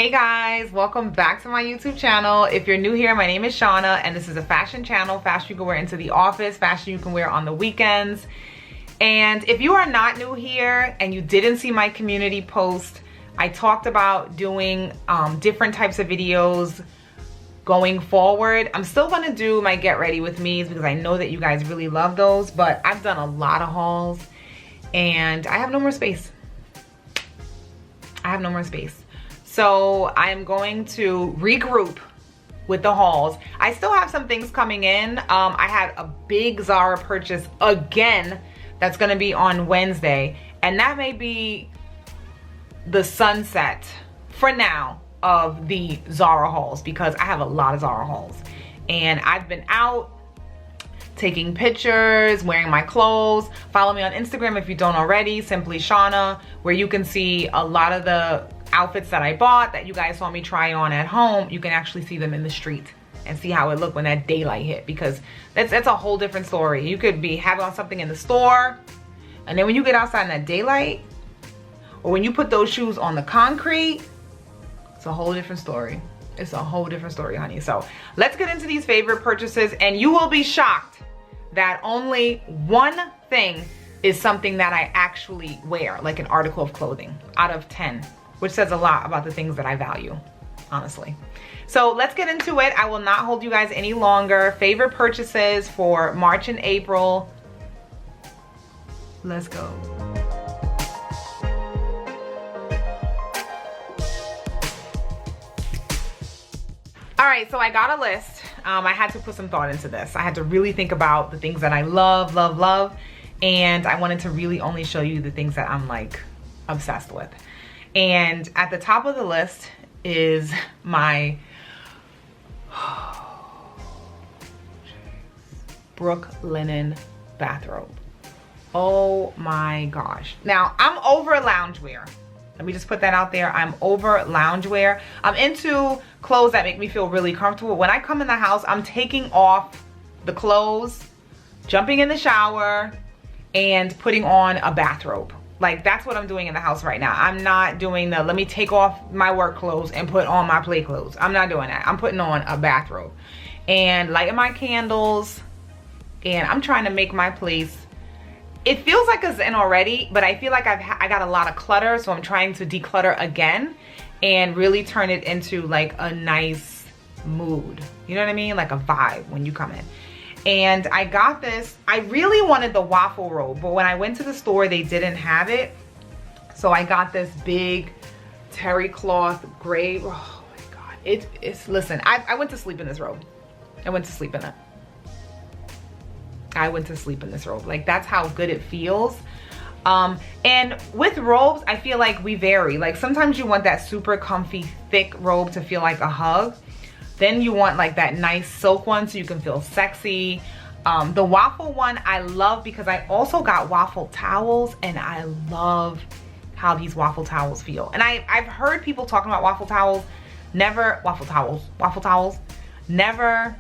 Hey guys, welcome back to my YouTube channel. If you're new here, my name is Shannah and this is a fashion channel. Fashion you can wear into the office, fashion you can wear on the weekends. And if you are not new here and you didn't see my community post, I talked about doing different types of videos going forward. I'm still gonna do my get ready with me's because I know that you guys really love those, but I've done a lot of hauls and I have no more space. So I'm going to regroup with the hauls. I still have some things coming in. I had a big Zara purchase again that's gonna be on Wednesday, and that may be the sunset for now of the Zara hauls because I have a lot of Zara hauls. And I've been out taking pictures, wearing my clothes. Follow me on Instagram if you don't already, SimplyShannah, where you can see a lot of the outfits that I bought that you guys saw me try on at home. You can actually see them in the street and see how it looked when that daylight hit, because that's a whole different story. You could be having on something in the store, and then when you get outside in that daylight, or when you put those shoes on the concrete, it's a whole different story. It's a whole different story, honey. So let's get into these favorite purchases, and you will be shocked that only one thing is something that I actually wear, like an article of clothing, out of 10. Which says a lot about the things that I value, honestly. So let's get into it. I will not hold you guys any longer. Favorite purchases for March and April. Let's go. All right, so I got a list. I had to put some thought into this. I had to really think about the things that I love, love, love. And I wanted to really only show you the things that I'm like obsessed with. And at the top of the list is my Brooklinen bathrobe. Oh my gosh. Now, I'm over loungewear. Let me just put that out there. I'm over loungewear. I'm into clothes that make me feel really comfortable. When I come in the house, I'm taking off the clothes, jumping in the shower, and putting on a bathrobe. Like, that's what I'm doing in the house right now. I'm not doing the, let me take off my work clothes and put on my play clothes. I'm not doing that. I'm putting on a bathrobe and lighting my candles, and I'm trying to make my place. It feels like it's in already, but I feel like I got a lot of clutter, so I'm trying to declutter again and really turn it into like a nice mood. You know what I mean? Like a vibe when you come in. And I got this. I really wanted the waffle robe, but when I went to the store, they didn't have it. So I got this big terry cloth gray. Oh my God. It's listen, I went to sleep in this robe. I went to sleep in it. I went to sleep in this robe. Like, that's how good it feels. And with robes, I feel like we vary. Like, sometimes you want that super comfy, thick robe to feel like a hug. Then you want like that nice silk one so you can feel sexy. The waffle one I love because I also got waffle towels, and I love how these waffle towels feel. And I've heard people talking about waffle towels. Never, waffle towels. Never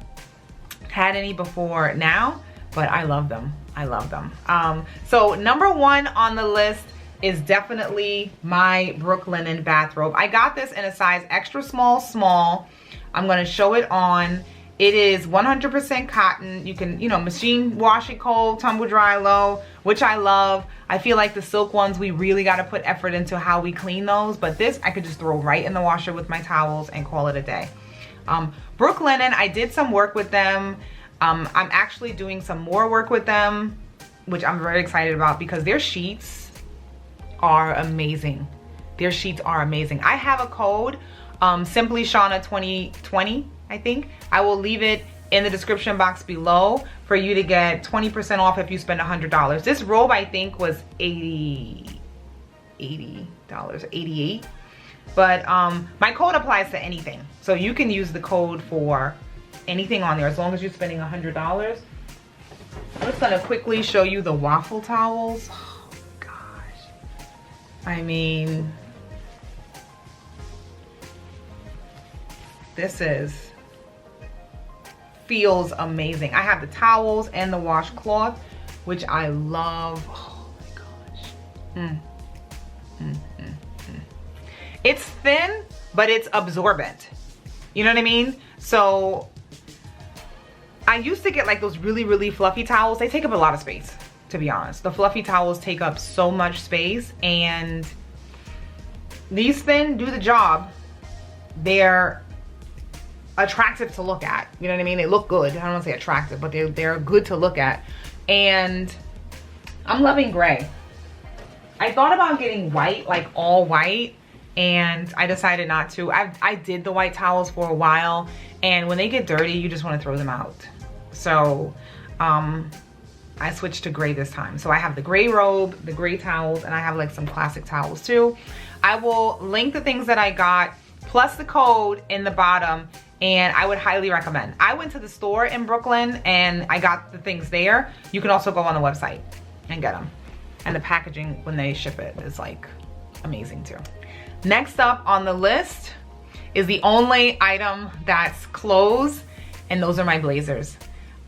had any before now, but I love them. I love them. So number one on the list is definitely my Brooklinen bathrobe. I got this in a size extra small, small. I'm gonna show it on. It is 100% cotton. You can, machine wash it cold, tumble dry low, which I love. I feel like the silk ones, we really gotta put effort into how we clean those, but this I could just throw right in the washer with my towels and call it a day. Brooklinen, I did some work with them. I'm actually doing some more work with them, which I'm very excited about because their sheets are amazing. Their sheets are amazing. I have a code, SimplyShannah 2020, I think. I will leave it in the description box below for you to get 20% off if you spend $100. This robe I think was $80, $88. But my code applies to anything. So you can use the code for anything on there as long as you're spending $100. I'm just gonna quickly show you the waffle towels. Oh gosh. I mean, this feels amazing. I have the towels and the washcloth, which I love. Oh my gosh. It's thin, but it's absorbent. You know what I mean? So I used to get like those really, really fluffy towels. They take up a lot of space, to be honest. The fluffy towels take up so much space, and these thin do the job. They're attractive to look at. You know what I mean? They look good. I don't want to say attractive, but they're good to look at. And I'm loving gray. I thought about getting white, like all white, and I decided not to. I did the white towels for a while, and when they get dirty, you just want to throw them out. So I switched to gray this time. So I have the gray robe, the gray towels, and I have like some classic towels too. I will link the things that I got plus the code in the bottom, and I would highly recommend. I went to the store in Brooklyn and I got the things there. You can also go on the website and get them. And the packaging when they ship it is like amazing too. Next up on the list is the only item that's clothes, and those are my blazers.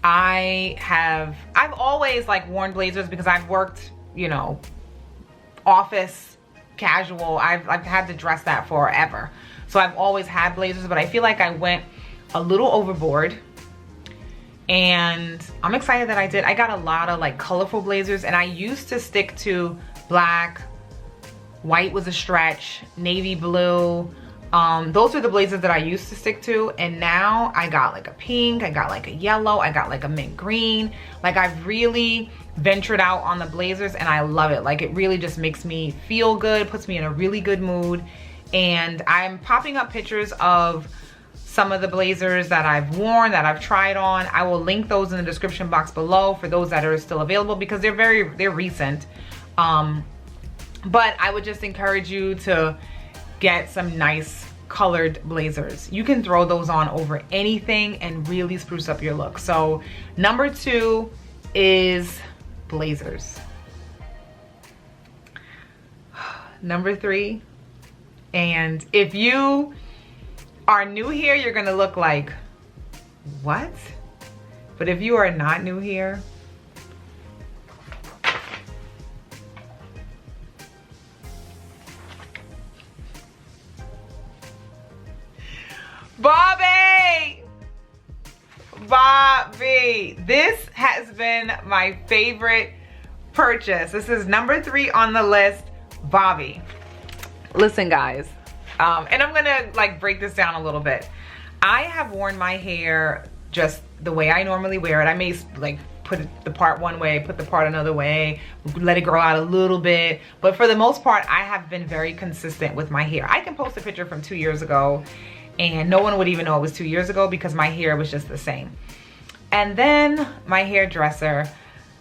I've always like worn blazers because I've worked, you know, office, casual. I've had to dress that forever. So I've always had blazers, but I feel like I went a little overboard, and I'm excited that I did. I got a lot of like colorful blazers, and I used to stick to black, white was a stretch, navy blue. Those are the blazers that I used to stick to, and now I got like a pink, I got like a yellow, I got like a mint green. Like I've really ventured out on the blazers, and I love it. Like it really just makes me feel good, puts me in a really good mood. And I'm popping up pictures of some of the blazers that I've worn, that I've tried on. I will link those in the description box below for those that are still available, because they're recent. But I would just encourage you to get some nice colored blazers. You can throw those on over anything and really spruce up your look. So number 2 is blazers. Number 3, and if you are new here, you're gonna look like, what? But if you are not new here, Bobbi, this has been my favorite purchase. This is number 3 on the list, Bobbi. Listen guys, and I'm gonna like break this down a little bit. I have worn my hair just the way I normally wear it. I may like put the part one way, put the part another way, let it grow out a little bit, but for the most part I have been very consistent with my hair. I can post a picture from 2 years ago and no one would even know it was 2 years ago because my hair was just the same. And then my hairdresser,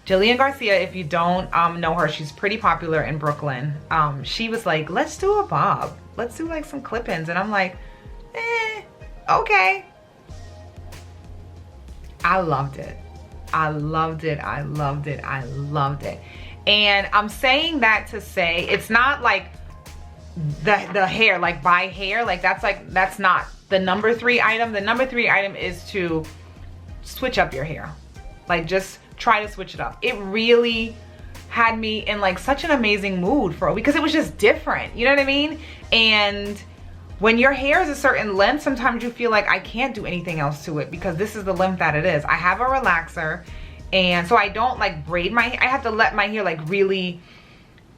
Jillian Garcia, if you don't know her, she's pretty popular in Brooklyn. She was like, let's do a bob. Let's do like some clip-ins. And I'm like, okay. I loved it. I loved it. I loved it. I loved it. And I'm saying that to say, it's not like the hair, like buy hair, like that's not the number 3 item. The number 3 item is to switch up your hair. Like just try to switch it up. It really had me in like such an amazing mood for, because it was just different, you know what I mean? And when your hair is a certain length, sometimes you feel like I can't do anything else to it because this is the length that it is. I have a relaxer, and so I don't like braid my hair. I have to let my hair like really,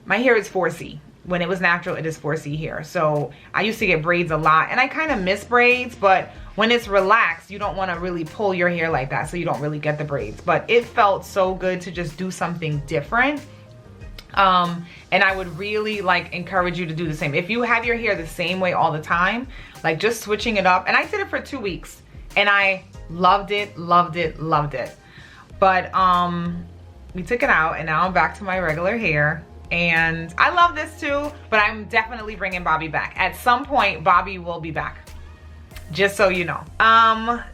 my hair is 4C. When it was natural, it is 4C hair. So I used to get braids a lot, and I kind of miss braids, but when it's relaxed, you don't want to really pull your hair like that, so you don't really get the braids. But it felt so good to just do something different. And I would really like encourage you to do the same. If you have your hair the same way all the time, like just switching it up. And I did it for 2 weeks and I loved it, loved it, loved it. But we took it out and now I'm back to my regular hair. And I love this too, but I'm definitely bringing Bobbi back. At some point, Bobbi will be back, just so you know.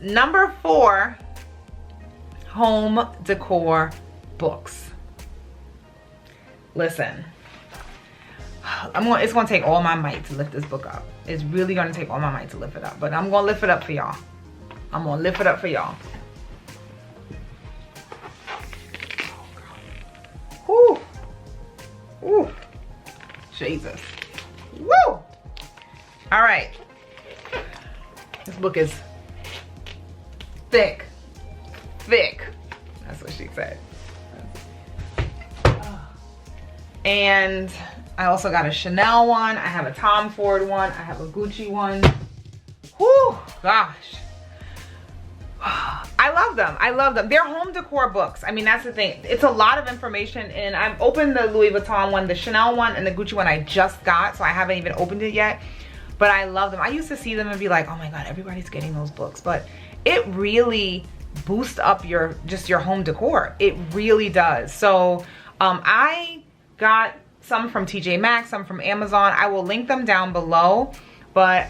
Number 4, home decor books. Listen, it's gonna take all my might to lift this book up. It's really gonna take all my might to lift it up, but I'm gonna lift it up for y'all. I'm gonna lift it up for y'all. Whoo. Ooh, Jesus. Woo! All right, This book is thick, thick. That's what she said. And I also got a Chanel one. I have a Tom Ford one. I have a Gucci one. Whew, gosh. I love them. I love them. They're home decor books. I mean, that's the thing. It's a lot of information, and I've opened the Louis Vuitton one, the Chanel one, and the Gucci one I just got, so I haven't even opened it yet. But I love them. I used to see them and be like, oh my God, everybody's getting those books. But it really boosts up your home decor. It really does. So I got some from TJ Maxx, some from Amazon. I will link them down below. But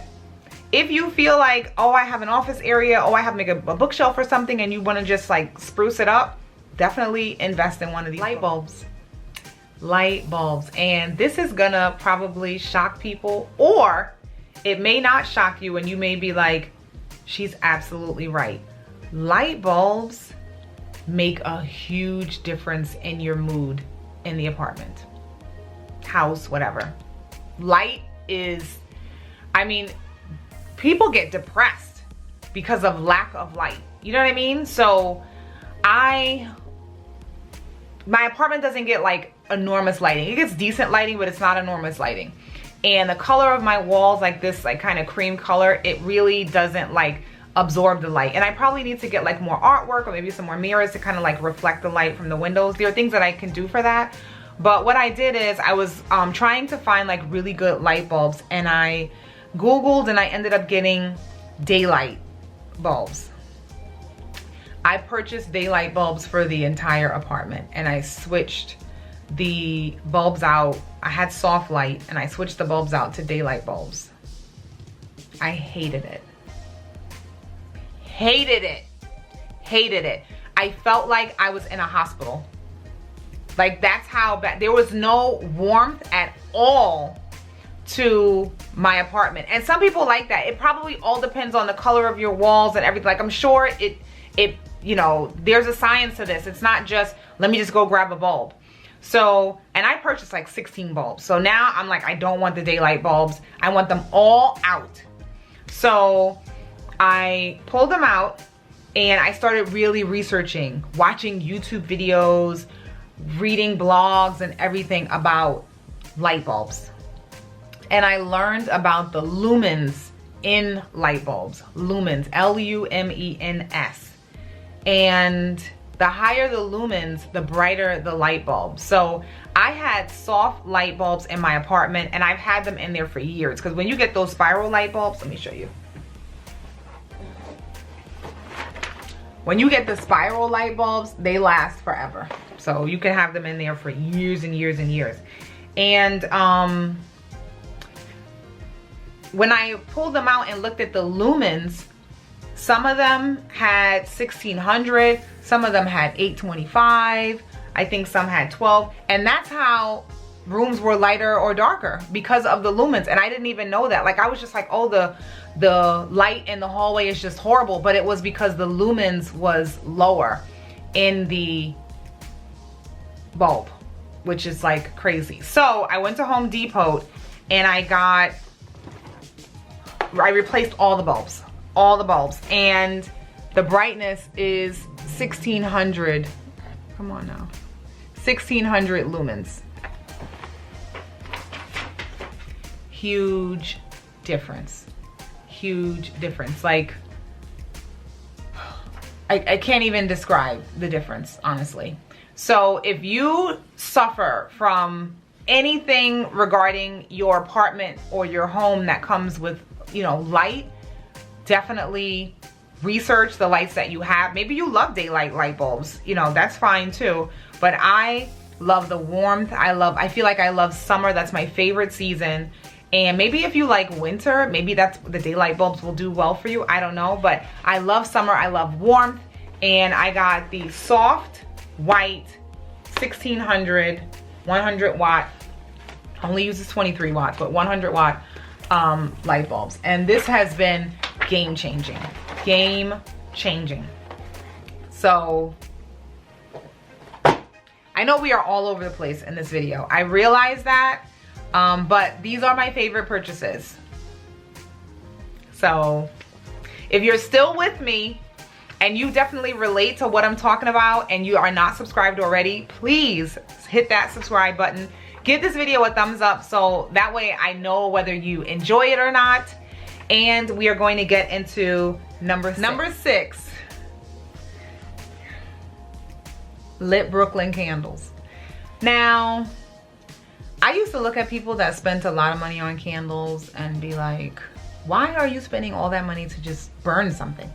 if you feel like, oh, I have an office area, oh, I have a bookshelf or something, and you want to just like spruce it up, definitely invest in one of these light bulbs. Light bulbs. And this is gonna probably shock people, or it may not shock you and you may be like, she's absolutely right. Light bulbs make a huge difference in your mood in the apartment, house, whatever. Light is, I mean, people get depressed because of lack of light. You know what I mean? So my apartment doesn't get like enormous lighting. It gets decent lighting, but it's not enormous lighting. And the color of my walls, like this like kind of cream color, it really doesn't like absorb the light. And I probably need to get like more artwork or maybe some more mirrors to kind of like reflect the light from the windows. There are things that I can do for that. But what I did is I was trying to find like really good light bulbs, and I Googled and I ended up getting daylight bulbs. I purchased daylight bulbs for the entire apartment, and I switched the bulbs out. I had soft light and I switched the bulbs out to daylight bulbs. I hated it. Hated it. Hated it. I felt like I was in a hospital. Like, that's how bad. There was no warmth at all to my apartment. And some people like that. It probably all depends on the color of your walls and everything. Like, I'm sure it you know, there's a science to this. It's not just, let me just go grab a bulb. So, and I purchased like 16 bulbs. So now I'm like, I don't want the daylight bulbs. I want them all out. So I pulled them out and I started really researching, watching YouTube videos, reading blogs and everything about light bulbs. And I learned about the lumens in light bulbs. Lumens, L-U-M-E-N-S. And the higher the lumens, the brighter the light bulb. So I had soft light bulbs in my apartment, and I've had them in there for years. Because when you get those spiral light bulbs, let me show you. When you get the spiral light bulbs, they last forever. So you can have them in there for years and years and years. And when I pulled them out and looked at the lumens, some of them had 1600, some of them had 825, I think some had 12, and that's how rooms were lighter or darker, because of the lumens. And I didn't even know that. Like, I was just like, oh, the light in the hallway is just horrible, but it was because the lumens was lower in the bulb, which is like crazy. So I went to Home Depot and I replaced all the bulbs. And the brightness is 1600, come on now, 1600 lumens. Huge difference, huge difference. Like, I can't even describe the difference, honestly. So if you suffer from anything regarding your apartment or your home that comes with, you know, light, definitely research the lights that you have. Maybe you love daylight light bulbs, you know, that's fine too. But I love the warmth. I feel like I love summer. That's my favorite season. And maybe if you like winter, maybe that's the daylight bulbs will do well for you. I don't know, but I love summer. I love warmth. And I got the soft white 1600 100 watt, only uses 23 watts, but 100 watt light bulbs. And this has been game changing. So I know we are all over the place in this video. I realize that, but these are my favorite purchases. So If you're still with me and you definitely relate to what I'm talking about and you are not subscribed already, please hit that subscribe button. Give this video a thumbs up so that way I know whether you enjoy it or not. And we are going to get into number six. Lit Brooklyn candles. Now, I used to look at people that spent a lot of money on candles and be like, why are you spending all that money to just burn something?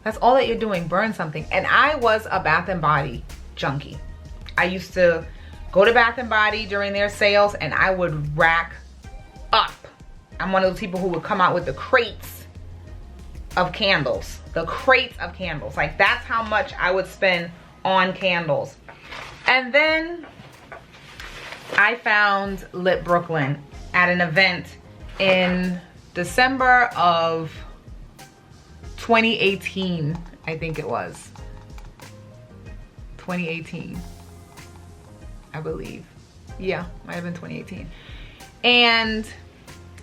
That's all that you're doing, burn something. And I was a Bath and Body junkie. I used to go to Bath and Body during their sales and I would rack up. I'm one of those people who would come out with the crates of candles. The crates of candles. Like, that's how much I would spend on candles. And then I found Lit Brooklyn at an event in December of 2018, I think it was. 2018, I believe. Yeah, might have been 2018. And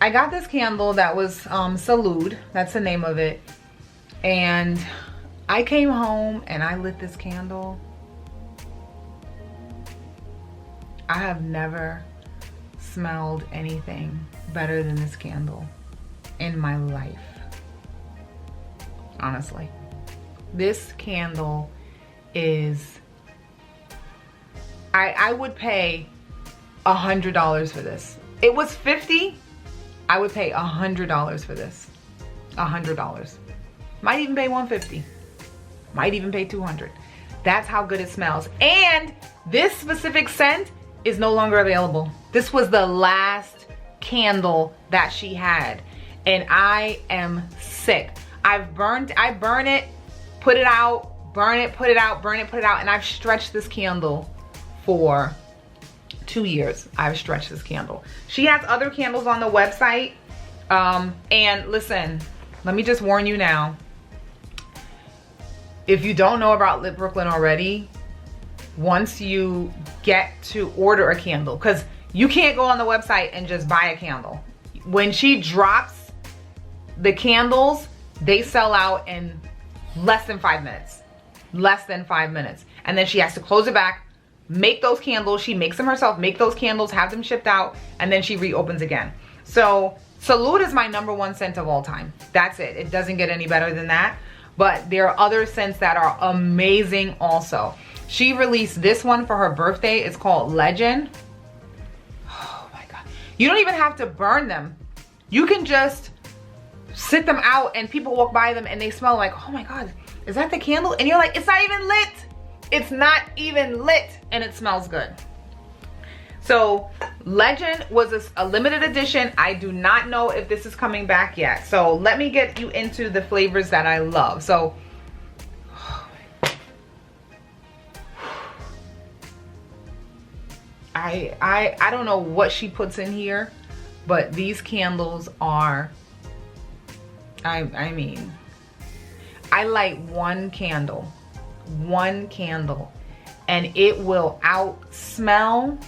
I got this candle that was Salud, that's the name of it. And I came home and I lit this candle. I have never smelled anything better than this candle in my life. Honestly. This candle is, I would pay $100 for this. It was $50. I would pay $100 for this. $100. Might even pay $150. Might even pay $200. That's how good it smells. And this specific scent is no longer available. This was the last candle that she had. And I am sick. I burn it, put it out, burn it, put it out, burn it, put it out. And I've stretched this candle for 2 years. I've stretched this candle. She has other candles on the website. And listen, let me just warn you now. If you don't know about Lit Brooklyn already, once you get to order a candle, because you can't go on the website and just buy a candle. When she drops the candles, they sell out in less than 5 minutes. Less than 5 minutes. And then she has to close it back, make those candles. She makes them herself, make those candles, have them shipped out, and then she reopens again. So Salud is my #1 scent of all time. That's it. It doesn't get any better than that. But there are other scents that are amazing also. She released this one for her birthday. It's called Legend. Oh my God. You don't even have to burn them. You can just sit them out and people walk by them and they smell like, oh my God, is that the candle? And you're like, it's not even lit. It's not even lit and it smells good. So Legend was a limited edition. I do not know if this is coming back yet. So let me get you into the flavors that I love. So I don't know what she puts in here, but these candles are, I mean, I light one candle, and it will out-smell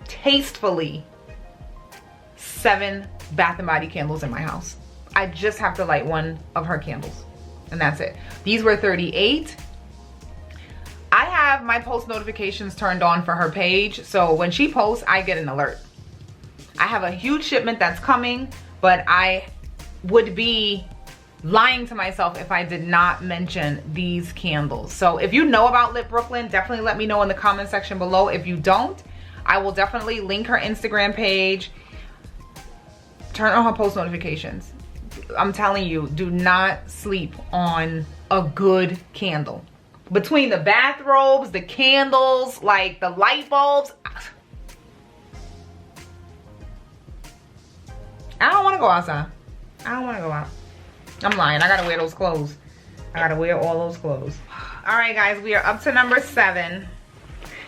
tastefully 7 Bath and Body candles in my house. I just have to light one of her candles, and that's it. These were $38. I have my post notifications turned on for her page, so when she posts, I get an alert. I have a huge shipment that's coming, but I would be lying to myself if I did not mention these candles. So if you know about Lit Brooklyn, definitely let me know in the comment section below. If you don't, I will definitely link her Instagram page. Turn on her post notifications. I'm telling you, do not sleep on a good candle. Between the bathrobes, the candles, like the light bulbs. I don't want to go outside. I don't want to go out. I'm lying. I gotta wear those clothes. I gotta wear all those clothes. All right, guys, we are up to number 7.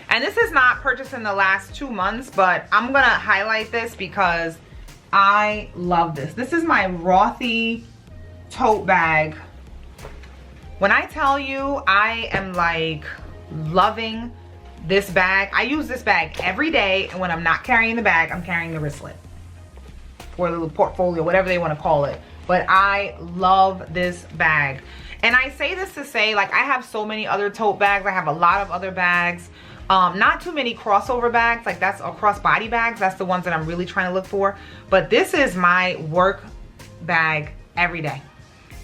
And this is not purchased in the last 2 months, but I'm gonna highlight this because I love this. This is my Rothy tote bag. When I tell you I am like loving this bag, I use this bag every day, and when I'm not carrying the bag, I'm carrying the wristlet or the little portfolio, whatever they want to call it. but I love this bag. And I say this to say, like, I have so many other tote bags. I have a lot of other bags. Not too many crossover bags, like that's crossbody bags. That's the ones that I'm really trying to look for. But this is my work bag every day.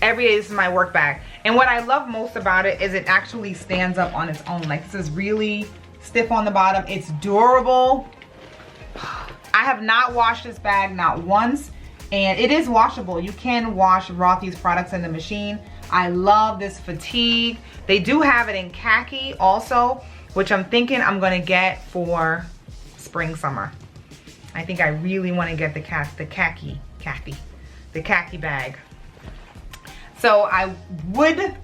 Every day this is my work bag. And what I love most about it is it actually stands up on its own. Like, this is really stiff on the bottom. It's durable. I have not washed this bag, not once. And it is washable. You can wash Rothy's products in the machine. I love this fatigue. They do have it in khaki also, which I'm thinking I'm gonna get for spring, summer. I think I really wanna get the khaki bag. So I would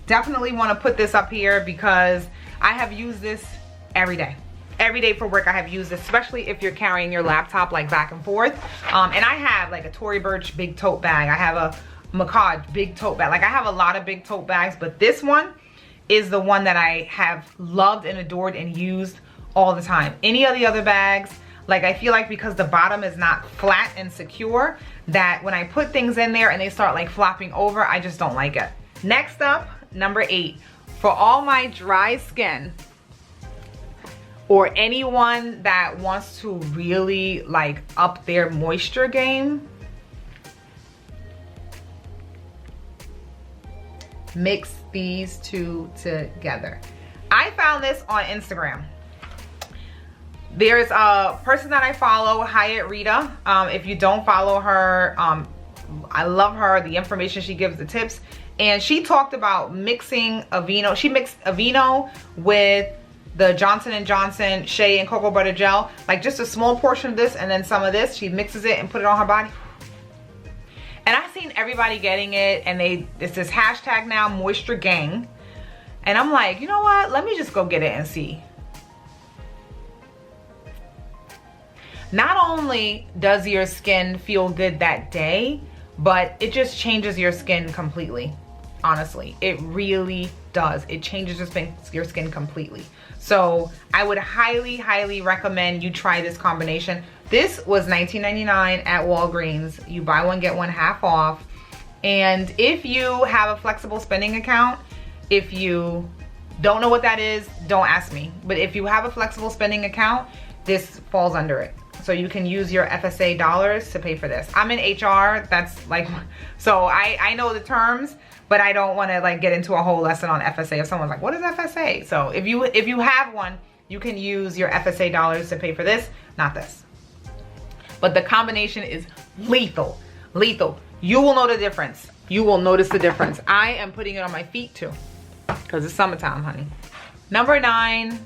definitely wanna put this up here because I have used this every day. Every day for work I have used this, especially if you're carrying your laptop like back and forth. And I have like a Tory Burch big tote bag. I have a Macaw big tote bag. Like, I have a lot of big tote bags, but this one is the one that I have loved and adored and used all the time. Any of the other bags, like, I feel like because the bottom is not flat and secure, that when I put things in there and they start like flopping over, I just don't like it. Next up, number 8, for all my dry skin or anyone that wants to really like up their moisture game, mix these two together. I found this on Instagram. There's a person that I follow, Hyatt Rita. If you don't follow her, I love her, the information she gives, the tips. And she talked about mixing Aveeno. She mixed Aveeno with the Johnson & Johnson Shea and Cocoa Butter Gel. Like, just a small portion of this and then some of this. She mixes it and put it on her body. And I've seen everybody getting it, and it's this hashtag now, Moisture Gang. And I'm like, you know what? Let me just go get it and see. Not only does your skin feel good that day, but it just changes your skin completely. Honestly, it really does. It changes your skin completely. So I would highly, highly recommend you try this combination. This was $19.99 at Walgreens. You buy one, get one half off. And if you have a flexible spending account, if you don't know what that is, don't ask me. But if you have a flexible spending account, this falls under it. So you can use your FSA dollars to pay for this. I'm in HR, that's like, so I know the terms, but I don't want to like get into a whole lesson on FSA. If someone's like, what is FSA? So if you have one, you can use your FSA dollars to pay for this, not this. But the combination is lethal, lethal. You will know the difference. You will notice the difference. I am putting it on my feet too, because it's summertime, honey. Number 9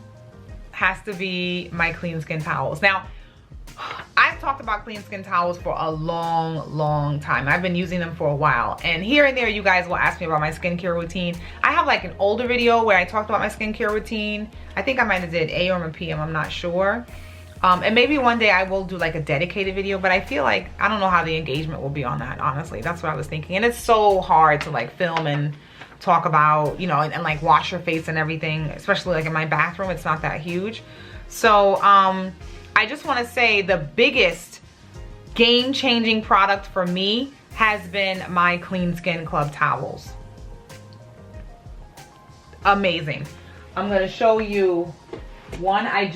has to be my clean skin towels. Now, I've talked about clean skin towels for a long, long time. I've been using them for a while. And here and there, you guys will ask me about my skincare routine. I have like an older video where I talked about my skincare routine. I think I might have did AM or PM, I'm not sure. And maybe one day I will do like a dedicated video, but I feel like, I don't know how the engagement will be on that, honestly. That's what I was thinking. And it's so hard to like film and talk about, you know, and like wash your face and everything, especially like in my bathroom. It's not that huge. So, I just want to say the biggest game-changing product for me has been my Clean Skin Club towels. Amazing. I'm going to show you one. I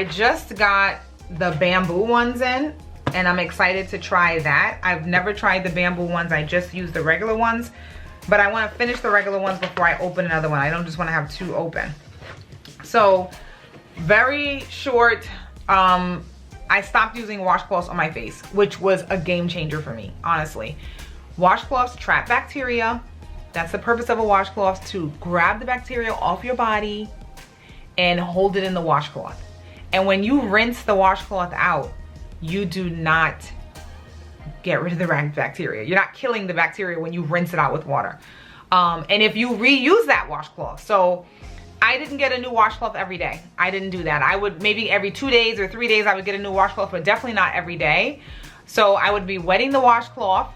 just got the bamboo ones in, and I'm excited to try that. I've never tried the bamboo ones. I just used the regular ones, but I want to finish the regular ones before I open another one. I don't just want to have 2 open. So, very short, I stopped using washcloths on my face, which was a game changer for me, honestly. Washcloths trap bacteria. That's the purpose of a washcloth, to grab the bacteria off your body and hold it in the washcloth. And when you rinse the washcloth out, you do not get rid of the bacteria. You're not killing the bacteria when you rinse it out with water. And if you reuse that washcloth, so I didn't get a new washcloth every day. I didn't do that. I would maybe every 2 days or 3 days I would get a new washcloth, but definitely not every day. So I would be wetting the washcloth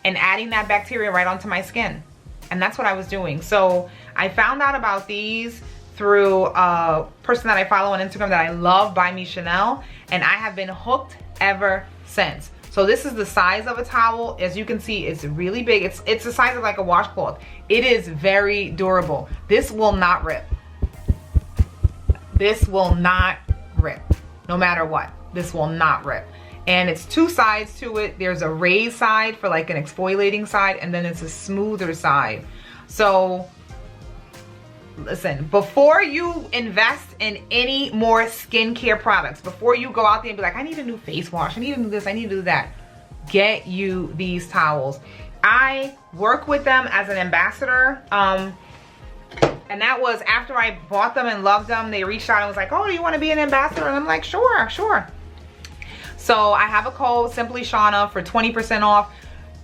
and adding that bacteria right onto my skin. And that's what I was doing. So I found out about these through a person that I follow on Instagram that I love, By Me Chanel, and I have been hooked ever since. So this is the size of a towel. As you can see, it's really big. It's the size of like a washcloth. It is very durable. This will not rip. This will not rip, no matter what. This will not rip. And it's two sides to it. There's a raised side for like an exfoliating side, and then it's a smoother side. So listen, before you invest in any more skincare products, before you go out there and be like, I need a new face wash, I need to do this, I need to do that, get you these towels. I work with them as an ambassador. And that was after I bought them and loved them. They reached out and was like, oh, do you want to be an ambassador? And I'm like, sure, sure. So I have a code, SimplyShannah, for 20% off.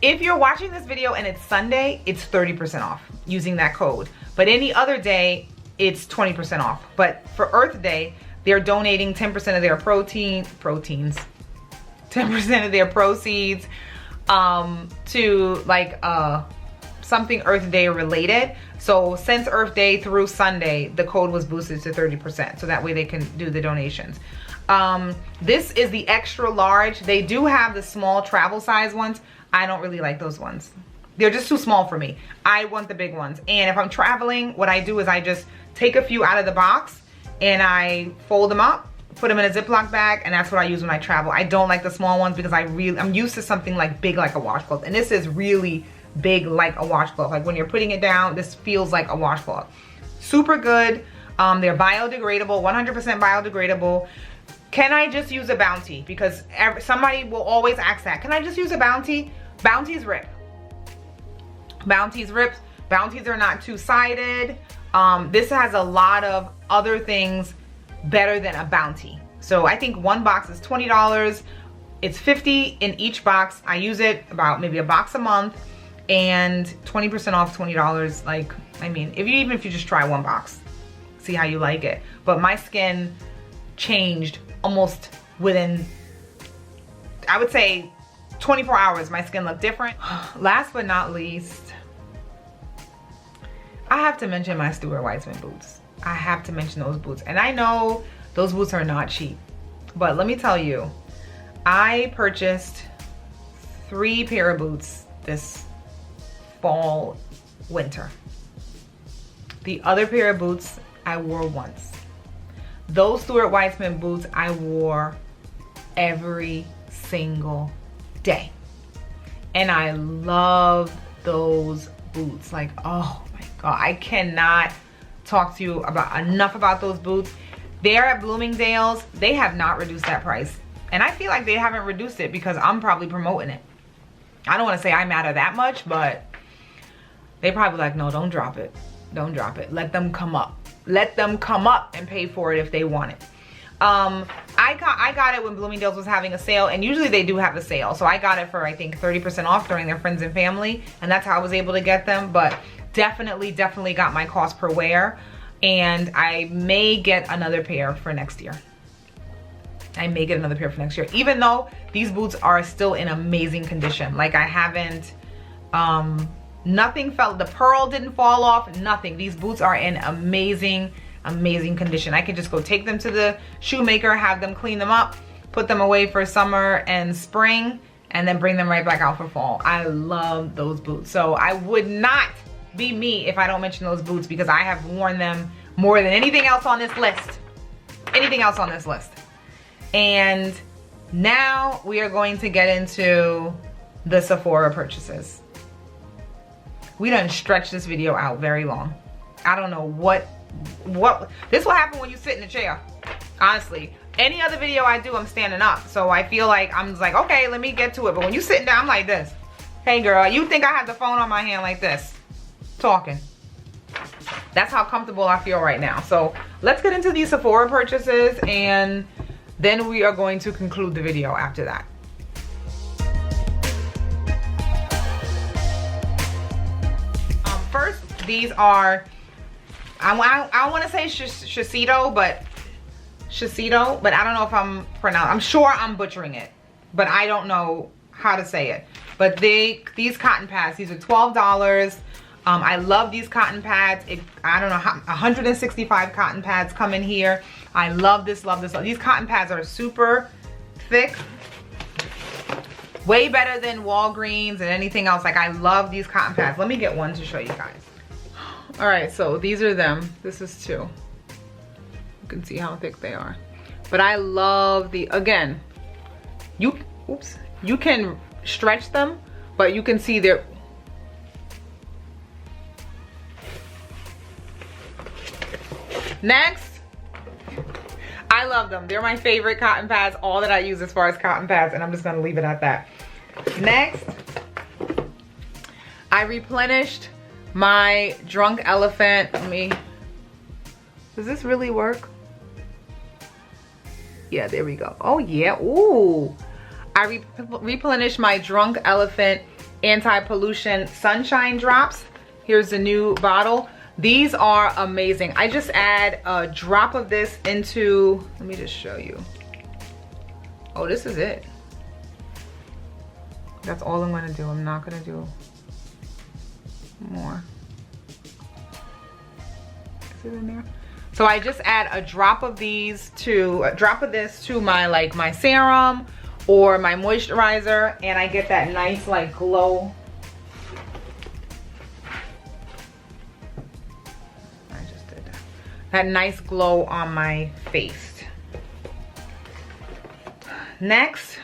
If you're watching this video and it's Sunday, it's 30% off using that code. But any other day, it's 20% off. But for Earth Day, they're donating 10% of their proteins, 10% of their proceeds to like something Earth Day related. So since Earth Day through Sunday, the code was boosted to 30%. So that way they can do the donations. This is the extra large. They do have the small travel size ones. I don't really like those ones. They're just too small for me. I want the big ones. And if I'm traveling, what I do is I just take a few out of the box and I fold them up, put them in a Ziploc bag, and that's what I use when I travel. I don't like the small ones because I'm used to something like big like a washcloth. And this is really big like a washcloth. Like when you're putting it down, this feels like a washcloth. Super good. They're biodegradable, 100% biodegradable. Can I just use a Bounty? Because somebody will always ask that. Can I just use a Bounty? Bounties rip. Bounties rips. Bounties are not two-sided. This has a lot of other things better than a Bounty. So I think one box is $20. It's $50 in each box. I use it about maybe a box a month, and 20% off $20. Like, I mean, even if you just try one box, see how you like it. But my skin changed almost within, I would say, 24 hours. My skin looked different. Last but not least, I have to mention my Stuart Weitzman boots. I have to mention those boots. And I know those boots are not cheap, but let me tell you, I purchased 3 pair of boots this fall, winter. The other pair of boots I wore once. Those Stuart Weitzman boots I wore every single day. And I love those boots. Like, oh my God, I cannot talk to you enough about those boots. They're at Bloomingdale's. They have not reduced that price. And I feel like they haven't reduced it because I'm probably promoting it. I don't want to say I matter that much, but they probably like, no, don't drop it. Don't drop it. Let them come up. Let them come up and pay for it if they want it. I got it when Bloomingdale's was having a sale, and usually they do have a sale. So I got it for, I think, 30% off during their friends and family, and that's how I was able to get them. But definitely got my cost per wear, and I may get another pair for next year. I may get another pair for next year, even though these boots are still in amazing condition. Like, I haven't, nothing fell, the pearl didn't fall off, nothing. These boots are in amazing condition. I could just go take them to the shoemaker, have them clean them up, put them away for summer and spring, and then bring them right back out for fall. I love those boots. So I would not be me if I don't mention those boots, because I have worn them more than anything else on this list. Anything else on this list. And now we are going to get into the Sephora purchases. We done stretched this video out very long. I don't know what this will happen when you sit in a chair. Honestly, any other video I do, I'm standing up. So I feel like I'm just like, okay, let me get to it. But when you sitting down, I'm like this. Hey girl, you think I have the phone on my hand like this, talking. That's how comfortable I feel right now. So let's get into these Sephora purchases, and then we are going to conclude the video after that. First, these are, I want to say Shiseido, but I don't know if I'm sure I'm butchering it, but I don't know how to say it. But these cotton pads, these are $12. I love these cotton pads. I don't know how, 165 cotton pads come in here. I love this, love this. These cotton pads are super thick. Way better than Walgreens and anything else. Like, I love these cotton pads. Let me get one to show you guys. All right, so these are them. This is 2. You can see how thick they are. But I love the, again, you can stretch them, but you can see they're, next, I love them. They're my favorite cotton pads, all that I use as far as cotton pads, and I'm just gonna leave it at that. Next, I replenished my Drunk Elephant. Does this really work? Yeah, there we go. Oh yeah, ooh. I replenished my Drunk Elephant Anti-Pollution Sunshine Drops. Here's the new bottle. These are amazing. I just add a drop of this into, let me just show you. Oh, this is it. That's all I'm gonna do. I'm not gonna do more. Is it in there? So I just add a drop of these to, this to my serum or my moisturizer, and I get that nice like glow. That nice glow on my face. Next,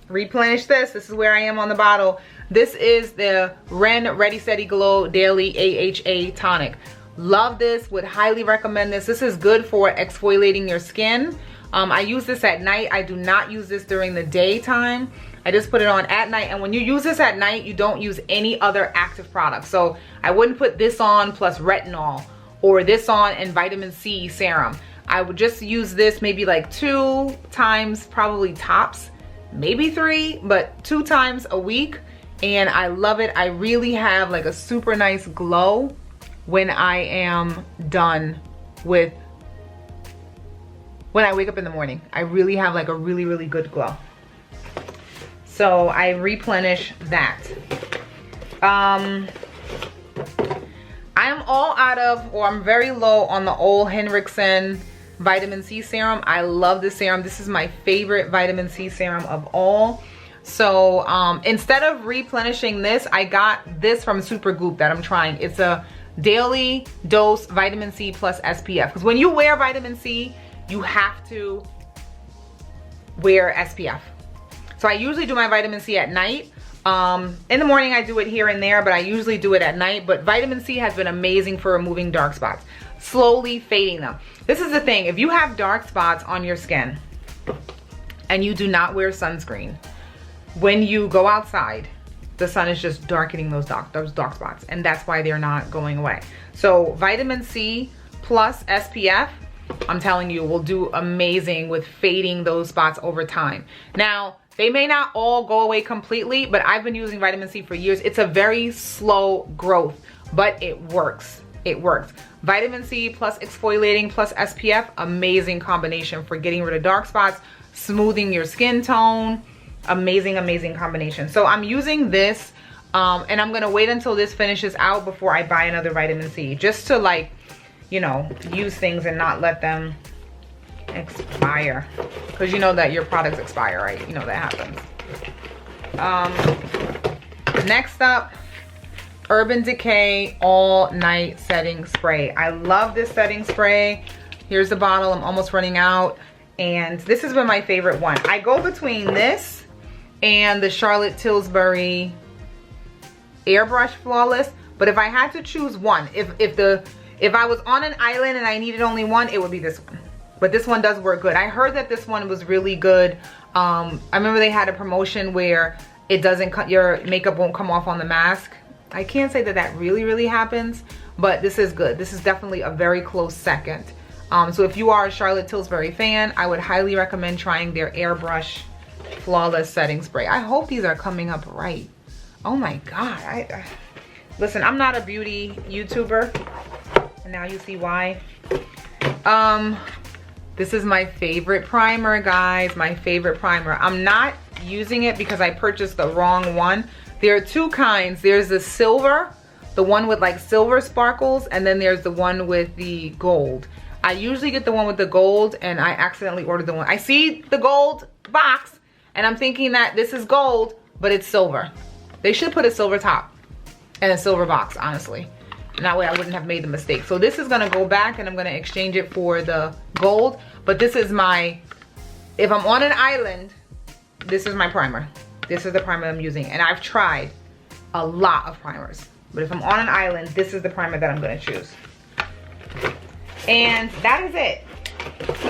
replenish this. This is where I am on the bottle. This is the Ren Ready Steady Glow Daily AHA Tonic. Love this, would highly recommend this. This is good for exfoliating your skin. I use this at night. I do not use this during the daytime. I just put it on at night, and when you use this at night, you don't use any other active products. So I wouldn't put this on plus retinol, or this on and vitamin C serum. I would just use this maybe like 2 times, probably tops, maybe 3, but 2 times a week. And I love it. I really have like a super nice glow when I am done with, when I wake up in the morning. I really have like a really, really good glow. So I replenish that. I am all out of, or I'm very low on the Ole Henriksen vitamin C serum. I love this serum. This is my favorite vitamin C serum of all. So instead of replenishing this, I got this from Supergoop that I'm trying. It's a daily dose vitamin C plus SPF. Because when you wear vitamin C, you have to wear SPF. So I usually do my vitamin C at night. In the morning I do it here and there, but I usually do it at night. But vitamin C has been amazing for removing dark spots, slowly fading them. This is the thing, if you have dark spots on your skin and you do not wear sunscreen, when you go outside, the sun is just darkening those dark spots, and that's why they're not going away. So vitamin C plus SPF, I'm telling you, will do amazing with fading those spots over time. Now, they may not all go away completely, but I've been using vitamin C for years. It's a very slow growth, but it works. It works. Vitamin C plus exfoliating plus SPF, amazing combination for getting rid of dark spots, smoothing your skin tone. Amazing, amazing combination. So I'm using this, and I'm gonna wait until this finishes out before I buy another vitamin C, just to, like, you know, use things and not let them expire, because you know that your products expire, right? You know that happens. Next up, Urban Decay All Night Setting Spray. I love this setting spray. Here's the bottle. I'm almost running out, and this has been my favorite one. I go between this and the Charlotte Tilbury Airbrush Flawless, but if I had to choose one, if I was on an island and I needed only one, it would be this one. But this one does work good. I heard that this one was really good. I remember they had a promotion where it doesn't cut, your makeup won't come off on the mask. I can't say that that really happens, but this is good. This is definitely a very close second. So if you are a Charlotte Tilbury fan, I would highly recommend trying their Airbrush Flawless Setting Spray. I hope these are coming up right. Oh my God. Listen, I'm not a beauty YouTuber, and now you see why. This is my favorite primer, guys. My favorite primer. I'm not using it because I purchased the wrong one. There are 2 kinds. There's the silver, the one with like silver sparkles, and then there's the one with the gold. I usually get the one with the gold, and I accidentally ordered the one. I see the gold box, And I'm thinking that this is gold, but it's silver. They should put a silver top and a silver box, honestly. And that way I wouldn't have made the mistake. So this is gonna go back and I'm gonna exchange it for the gold. But this is my, if I'm on an island, this is my primer. This is the primer I'm using. And I've tried a lot of primers. But if I'm on an island, this is the primer that I'm gonna choose. And that is it.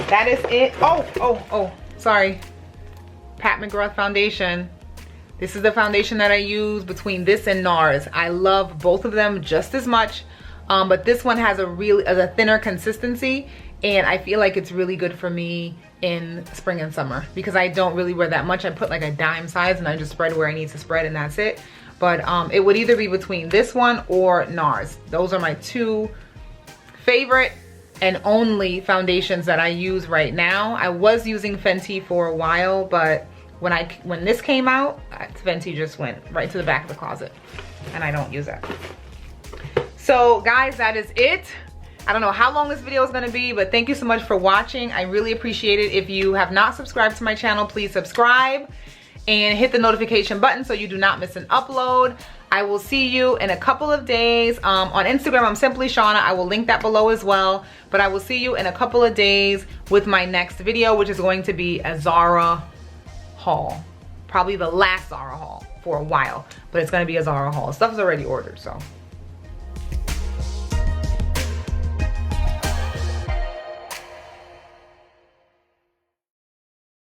That is it. Oh, sorry. Pat McGrath foundation. This is the foundation that I use between this and NARS. I love both of them just as much, but this one has a thinner consistency, and I feel like it's really good for me in spring and summer because I don't really wear that much. I put like a dime size and I just spread where I need to spread and that's it. But it would either be between this one or NARS. Those are my two favorite and only foundations that I use right now. I was using Fenty for a while, but when this came out, Fenty just went right to the back of the closet and I don't use that. So guys, that is it. I don't know how long this video is gonna be, but thank you so much for watching. I really appreciate it. If you have not subscribed to my channel, please subscribe and hit the notification button so you do not miss an upload. I will see you in a couple of days. On Instagram, I'm SimplyShannah. I will link that below as well. But I will see you in a couple of days with my next video, which is going to be a Zara haul. Probably the last Zara haul for a while, but it's gonna be a Zara haul. Stuff's already ordered, so.